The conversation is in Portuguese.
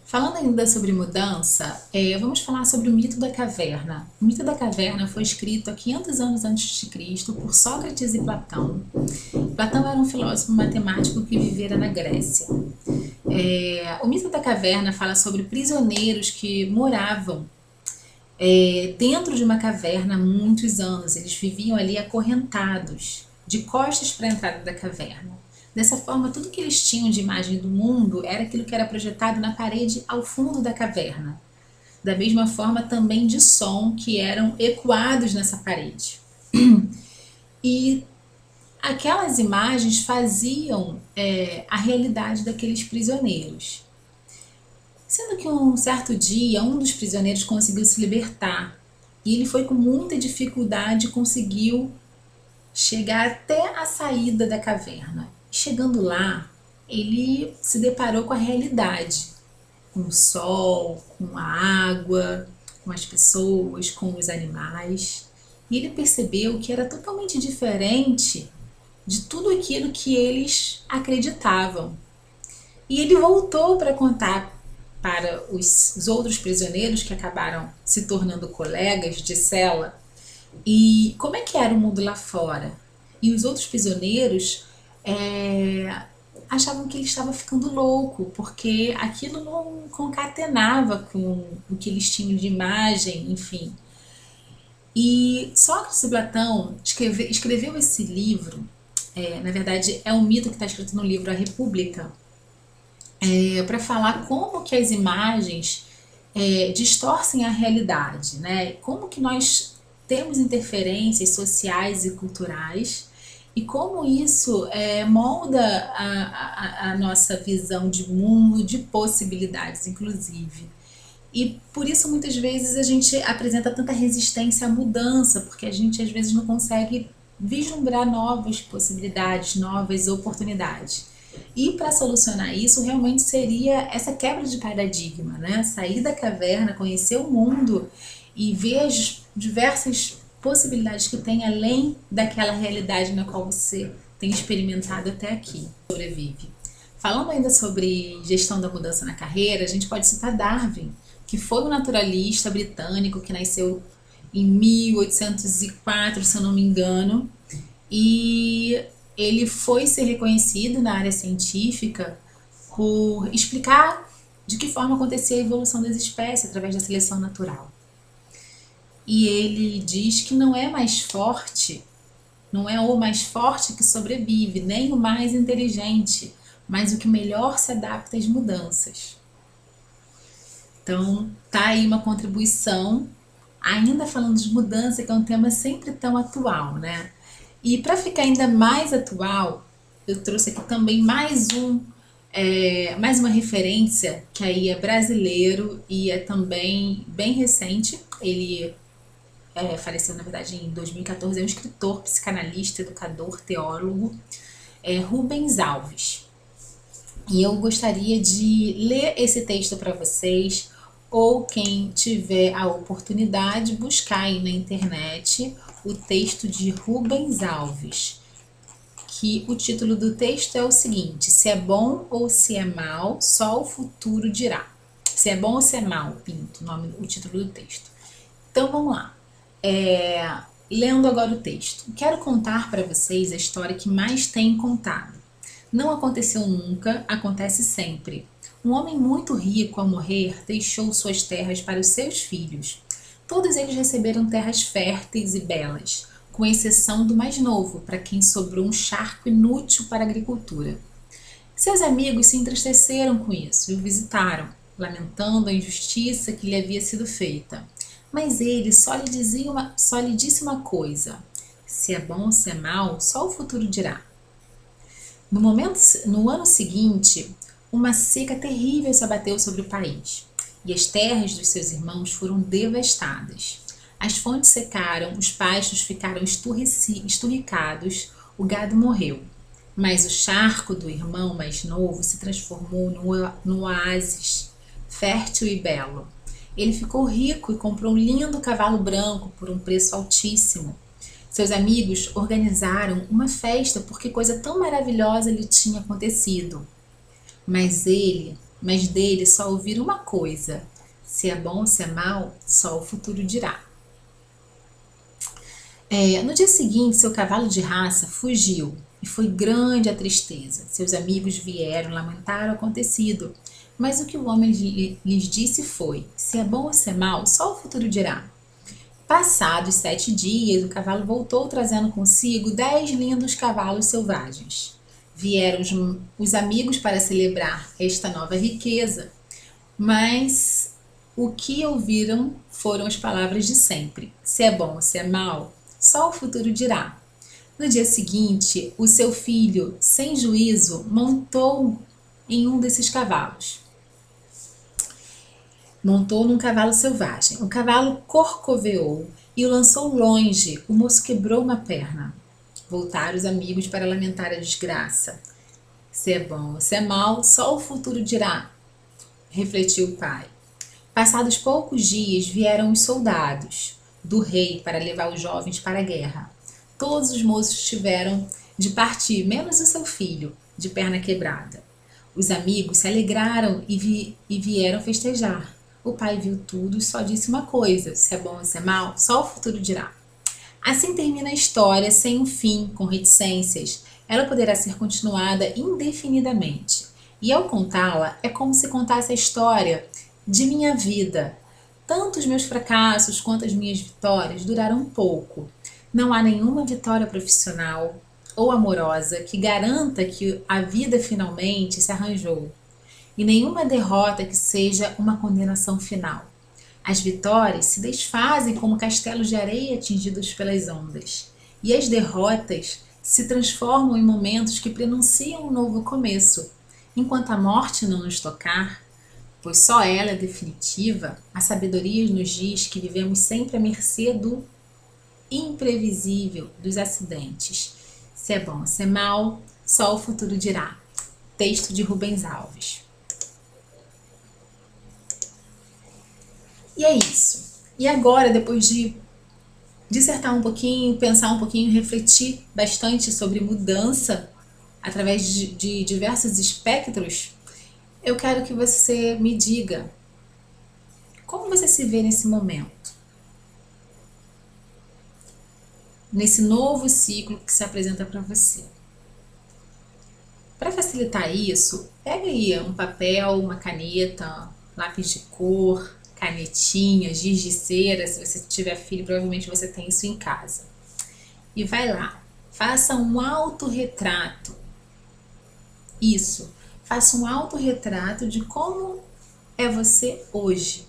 Falando ainda sobre mudança, vamos falar sobre o mito da caverna. O mito da caverna foi escrito há 500 anos antes de Cristo por Sócrates e Platão. Platão era um filósofo matemático que vivera na Grécia. O mito da caverna fala sobre prisioneiros que moravam dentro de uma caverna há muitos anos. Eles viviam ali acorrentados, de costas para a entrada da caverna. Dessa forma, tudo que eles tinham de imagem do mundo era aquilo que era projetado na parede ao fundo da caverna. Da mesma forma, também de som que eram ecoados nessa parede. E aquelas imagens faziam a realidade daqueles prisioneiros. Sendo que um certo dia, um dos prisioneiros conseguiu se libertar. E ele foi com muita dificuldade, conseguiu chegar até a saída da caverna. Chegando lá, ele se deparou com a realidade, com o sol, com a água, com as pessoas, com os animais. E ele percebeu que era totalmente diferente de tudo aquilo que eles acreditavam. E ele voltou para contar para os outros prisioneiros que acabaram se tornando colegas de cela e como é que era o mundo lá fora. E os outros prisioneiros achavam que ele estava ficando louco, porque aquilo não concatenava com o que eles tinham de imagem, enfim. E Sócrates e Platão escreveu esse livro, na verdade é um mito que está escrito no livro A República, para falar como que as imagens distorcem a realidade, né? Como que nós temos interferências sociais e culturais e como isso molda a nossa visão de mundo, de possibilidades, inclusive. E por isso muitas vezes a gente apresenta tanta resistência à mudança, porque a gente às vezes não consegue vislumbrar novas possibilidades, novas oportunidades. E para solucionar isso, realmente seria essa quebra de paradigma, né? Sair da caverna, conhecer o mundo e ver as diversas possibilidades que tem além daquela realidade na qual você tem experimentado até aqui. Sobrevive. Falando ainda sobre gestão da mudança na carreira, a gente pode citar Darwin, que foi um naturalista britânico que nasceu em 1804, se eu não me engano, e ele foi ser reconhecido na área científica por explicar de que forma acontecia a evolução das espécies através da seleção natural. E ele diz que não é mais forte, não é o mais forte que sobrevive, nem o mais inteligente, mas o que melhor se adapta às mudanças. Então, tá aí uma contribuição, ainda falando de mudança, que é um tema sempre tão atual, né? E para ficar ainda mais atual, eu trouxe aqui também mais uma referência que aí é brasileiro e é também bem recente. Ele faleceu, na verdade, em 2014, é um escritor, psicanalista, educador, teólogo, Rubens Alves. E eu gostaria de ler esse texto para vocês, ou quem tiver a oportunidade, buscar aí na internet o texto de Rubens Alves, que o título do texto é o seguinte: se é bom ou se é mal, só o futuro dirá. Se é bom ou se é mal, pinto, o título do texto. Então vamos lá. Lendo agora o texto. Quero contar para vocês a história que mais tenho contado. Não aconteceu nunca, acontece sempre. Um homem muito rico, ao morrer, deixou suas terras para os seus filhos. Todos eles receberam terras férteis e belas, com exceção do mais novo, para quem sobrou um charco inútil para a agricultura. Seus amigos se entristeceram com isso e o visitaram, lamentando a injustiça que lhe havia sido feita. Mas ele só lhe disse uma coisa: se é bom ou se é mal, só o futuro dirá. No ano seguinte, uma seca terrível se abateu sobre o país, e as terras dos seus irmãos foram devastadas. As fontes secaram, os pastos ficaram esturricados, o gado morreu. Mas o charco do irmão mais novo se transformou num oásis fértil e belo. Ele ficou rico e comprou um lindo cavalo branco por um preço altíssimo. Seus amigos organizaram uma festa porque coisa tão maravilhosa lhe tinha acontecido. Mas ele mas dele só ouviram uma coisa: se é bom ou se é mal, só o futuro dirá. No dia seguinte, seu cavalo de raça fugiu e foi grande a tristeza. Seus amigos vieram lamentar o acontecido, mas o que o homem lhes disse foi: se é bom ou se é mal, só o futuro dirá. Passados 7 dias, o cavalo voltou trazendo consigo 10 lindos cavalos selvagens. Vieram os amigos para celebrar esta nova riqueza, mas o que ouviram foram as palavras de sempre: se é bom ou se é mal, só o futuro dirá. No dia seguinte, o seu filho, sem juízo, montou em um desses cavalos. Montou num cavalo selvagem. O cavalo corcoveou e o lançou longe. O moço quebrou uma perna. Voltaram os amigos para lamentar a desgraça. Se é bom ou se é mal, só o futuro dirá, refletiu o pai. Passados poucos dias, vieram os soldados do rei para levar os jovens para a guerra. Todos os moços tiveram de partir, menos o seu filho, de perna quebrada. Os amigos se alegraram e vieram festejar. O pai viu tudo e só disse uma coisa: se é bom ou se é mal, só o futuro dirá. Assim termina a história sem um fim, com reticências. Ela poderá ser continuada indefinidamente. E ao contá-la, é como se contasse a história de minha vida. Tanto os meus fracassos quanto as minhas vitórias duraram pouco. Não há nenhuma vitória profissional ou amorosa que garanta que a vida finalmente se arranjou, e nenhuma derrota que seja uma condenação final. As vitórias se desfazem como castelos de areia atingidos pelas ondas, e as derrotas se transformam em momentos que prenunciam um novo começo. Enquanto a morte não nos tocar, pois só ela é definitiva, a sabedoria nos diz que vivemos sempre à mercê do imprevisível, dos acidentes. Se é bom ou se é mal, só o futuro dirá. Texto de Rubens Alves. E é isso. E agora, depois de dissertar um pouquinho, pensar um pouquinho, refletir bastante sobre mudança através de diversos espectros, eu quero que você me diga como você se vê nesse momento, nesse novo ciclo que se apresenta para você. Para facilitar isso, pega aí um papel, uma caneta, lápis de cor, canetinha, giz de cera. Se você tiver filho, provavelmente você tem isso em casa. E vai lá, faça um autorretrato. Isso, faça um autorretrato de como é você hoje.